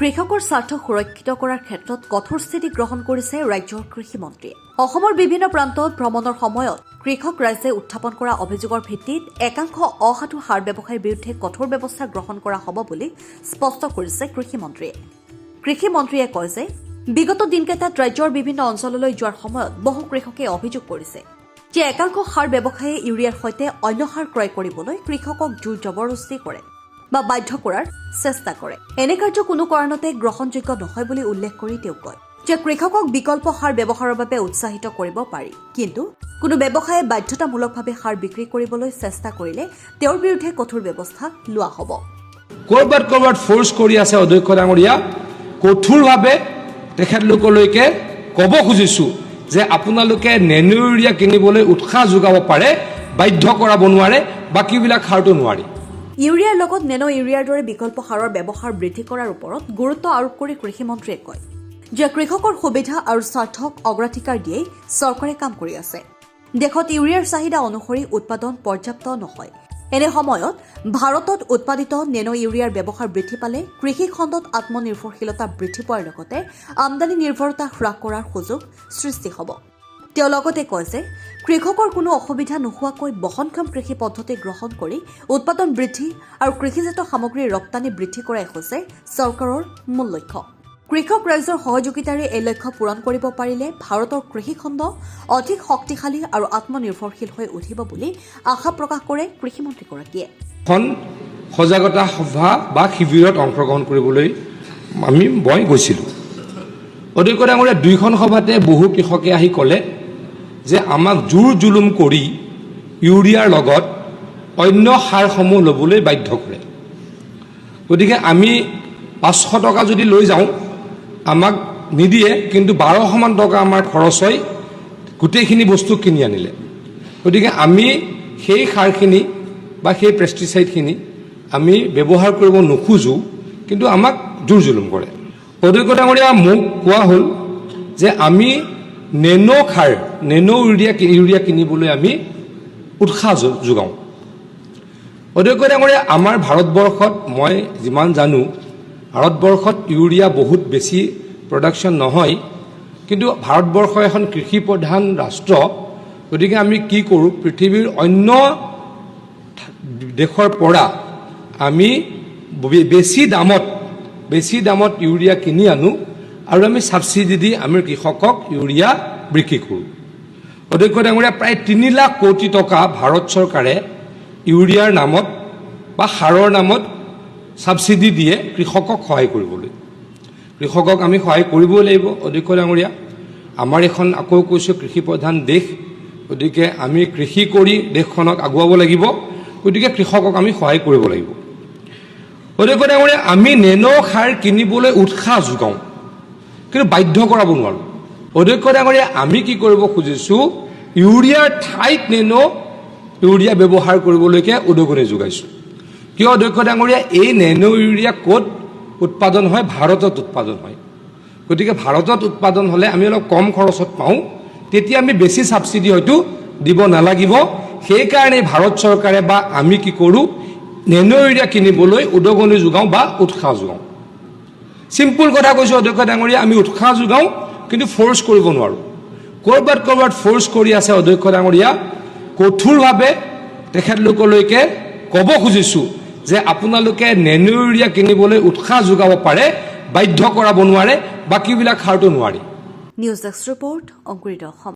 কৃষকৰ স্বাৰ্থ সুৰক্ষিত কৰাৰ ক্ষেত্ৰত কঠোৰ স্থিতি গ্ৰহণ কৰিছে ৰাজ্যৰ কৃষিমন্ত্ৰীয়ে। অসমৰ বিভিন্ন প্ৰান্তত ভ্ৰমণৰ সময়ত কৃষক ৰাইজে উত্থাপন কৰা অভিযোগৰ ভিত্তিত একাংশ অসাধু সাৰ ব্যৱসায়ীৰ বিৰুদ্ধে কঠোৰ ব্যৱস্থা গ্ৰহণ কৰা হ'ব বুলি স্পষ্ট কৰিছে কৃষিমন্ত্ৰীয়ে। কৃষিমন্ত্ৰীয়ে কয় যে বিগত দিনকেইটাত ৰাজ্যৰ বিভিন্ন অঞ্চললৈ যোৱাৰ সময়ত বহু কৃষকে অভিযোগ কৰিছে যে একাংশ সাৰ ব্যৱসায়ীয়ে ইউৰিয়াৰ সৈতে অন্য সাৰ ক্ৰয় কৰিবলৈ কৃষকক জোৰ জবৰদস্তি কৰে বা বাধ্য কৰাৰ চেষ্টা কৰে। এনে কাৰ্য কোনো কাৰণতে গ্ৰহণযোগ্য নহয় বুলি উল্লেখ কৰি তেওঁ কয় যে কৃষকক বিকল্প সাৰ ব্যৱহাৰৰ বাবে উৎসাহিত কৰিব পাৰি, কিন্তু কোনো ব্যৱসায়ে বাধ্যতামূলকভাৱে সাৰ বিক্ৰী কৰিবলৈ চেষ্টা কৰিলে তেওঁৰ বিৰুদ্ধে কঠোৰ ব্যৱস্থা লোৱা হ'ব। কৰবাত ফৰ্চ কৰি আছে অধ্যক্ষ ডাঙৰীয়া, কঠোৰভাৱে তেখেতলোকলৈকে ক'ব খুজিছো যে আপোনালোকে নেনো ইউৰিয়া কিনিবলৈ উৎসাহ যোগাব পাৰে, বাধ্য কৰাব নোৱাৰে, বাকীবিলাক সাৰটো নোৱাৰি। ইউৰিয়াৰ লগত নেনো ইউৰিয়াৰ দৰে বিকল্প সাৰৰ ব্যৱহাৰ বৃদ্ধি কৰাৰ ওপৰত গুৰুত্ব আৰোপ কৰি কৃষিমন্ত্ৰীয়ে কয় যে কৃষকৰ সুবিধা আৰু স্বাৰ্থক অগ্ৰাধিকাৰ দিয়েই চৰকাৰে কাম কৰি আছে। দেশত ইউৰিয়াৰ চাহিদা অনুসৰি উৎপাদন পৰ্যাপ্ত নহয়। এনে সময়ত ভাৰতত উৎপাদিত নেনো ইউৰিয়াৰ ব্যৱহাৰ বৃদ্ধি পালে কৃষি খণ্ডত আত্মনিৰ্ভৰশীলতা বৃদ্ধি পোৱাৰ লগতে আমদানি নিৰ্ভৰতা হ্ৰাস কৰাৰ সুযোগ সৃষ্টি হ'ব। তেওঁ লগতে কয় যে কৃষকৰ কোনো অসুবিধা নোহোৱাকৈ বহনক্ষম কৃষি পদ্ধতি গ্ৰহণ কৰি উৎপাদন বৃদ্ধি আৰু কৃষিজাত সামগ্ৰীৰ ৰপ্তানি বৃদ্ধি কৰাই হৈছে চৰকাৰৰ মূল লক্ষ্য। কৃষক ৰাইজৰ সহযোগিতাৰে এই লক্ষ্য পূৰণ কৰিব পাৰিলে ভাৰতৰ কৃষিখণ্ড অধিক শক্তিশালী আৰু আত্মনিৰ্ভৰশীল হৈ উঠিব বুলি আশা প্ৰকাশ কৰে কৃষিমন্ত্ৰীগৰাকীয়ে। এখন সজাগতা সভা বা শিবিৰত অংশগ্ৰহণ কৰিবলৈ মই গৈছিলোঁ। অধ্যক্ষ ডাঙৰীয়া, দুইখন সভাতে বহু কৃষকে আহি ক'লে যে আমাক জোৰ জুলুম কৰি ইউৰিয়াৰ লগত অন্য সাৰসমূহ ল'বলৈ বাধ্য কৰে। গতিকে আমি 500 টকা যদি লৈ যাওঁ আমাক নিদিয়ে, কিন্তু 1200 টকা আমাৰ খৰচ হয় গোটেইখিনি বস্তু কিনি আনিলে। গতিকে আমি সেই সাৰখিনি বা সেই পেষ্টিচাইডখিনি আমি ব্যৱহাৰ কৰিব নোখোজোঁ, কিন্তু আমাক জোৰ জুলুম কৰে। অধ্যক্ষ ডাঙৰীয়া, মোক কোৱা হ'ল যে আমি নেনো ইউৰিয়া কিনিবলৈ আমি উৎসাহ যোগাওঁ। অধ্যক্ষ ডাঙৰীয়া, আমাৰ ভাৰতবৰ্ষত মই যিমান জানো ভাৰতবৰ্ষত ইউৰিয়া বহুত বেছি প্ৰডাকশ্যন নহয়, কিন্তু ভাৰতবৰ্ষ এখন কৃষি প্ৰধান ৰাষ্ট্ৰ। গতিকে আমি কি কৰোঁ, পৃথিৱীৰ অন্য দেশৰ পৰা আমি বেছি দামত ইউৰিয়া কিনি আনো আৰু আমি ছাবচিডি দি আমি কৃষকক ইউৰিয়া বিক্ৰী কৰোঁ। অধ্যক্ষ ডাঙৰীয়া, প্ৰায় 3 লাখ কোটি টকা ভাৰত চৰকাৰে ইউৰিয়াৰ নামত বা সাৰৰ নামত ছাবচিডি দিয়ে কৃষকক সহায় কৰিবলৈ। কৃষকক আমি সহায় কৰিবই লাগিব। অধ্যক্ষ ডাঙৰীয়া, আমাৰ এখন আকৌ কৈছোঁ কৃষি প্ৰধান দেশ, গতিকে আমি কৃষি কৰি দেশখনক আগুৱাব লাগিব। গতিকে কৃষকক আমি সহায় কৰিব লাগিব। অধ্যক্ষ ডাঙৰীয়া, আমি নেনো সাৰ কিনিবলৈ উৎসাহ যোগাওঁ, কিন্তু বাধ্য কৰাব নোৱাৰোঁ। অধ্যক্ষ ডাঙৰীয়া, আমি কি কৰিব খুজিছোঁ, ইউৰিয়াৰ ঠাইত নেনো ইউৰিয়া ব্যৱহাৰ কৰিবলৈকে উদগনি যোগাইছোঁ। কিয় অধ্যক্ষ ডাঙৰীয়া, এই নেনো ইউৰিয়া ক'ত উৎপাদন হয়? ভাৰতত উৎপাদন হয়। গতিকে ভাৰতত উৎপাদন হ'লে আমি অলপ কম খৰচত পাওঁ, তেতিয়া আমি বেছি ছাবচিডি হয়তো দিব নালাগিব। সেইকাৰণে ভাৰত চৰকাৰে বা আমি কি কৰোঁ, নেনো ইউৰিয়া কিনিবলৈ উদগনি যোগাওঁ বা উৎসাহ যোগাওঁ। চিম্পুল কথা কৈছোঁ অধ্যক্ষ ডাঙৰীয়া, আমি উৎসাহ যোগাওঁ, কিন্তু ফ'ৰ্চ কৰিব নোৱাৰোঁ। ক'ৰবাত ফ'ৰ্চ কৰি আছে অধ্যক্ষ ডাঙৰীয়া, কঠোৰভাৱে তেখেতলোকলৈকে ক'ব খুজিছোঁ যে আপোনালোকে নেনো ইউৰিয়া কিনিবলৈ উৎসাহ যোগাব পাৰে, বাধ্য কৰাব নোৱাৰে, বাকীবিলাক সাৰটো নোৱাৰি। নিউজ ডেস্ক ৰিপৰ্ট, অংকুৰিত অসম।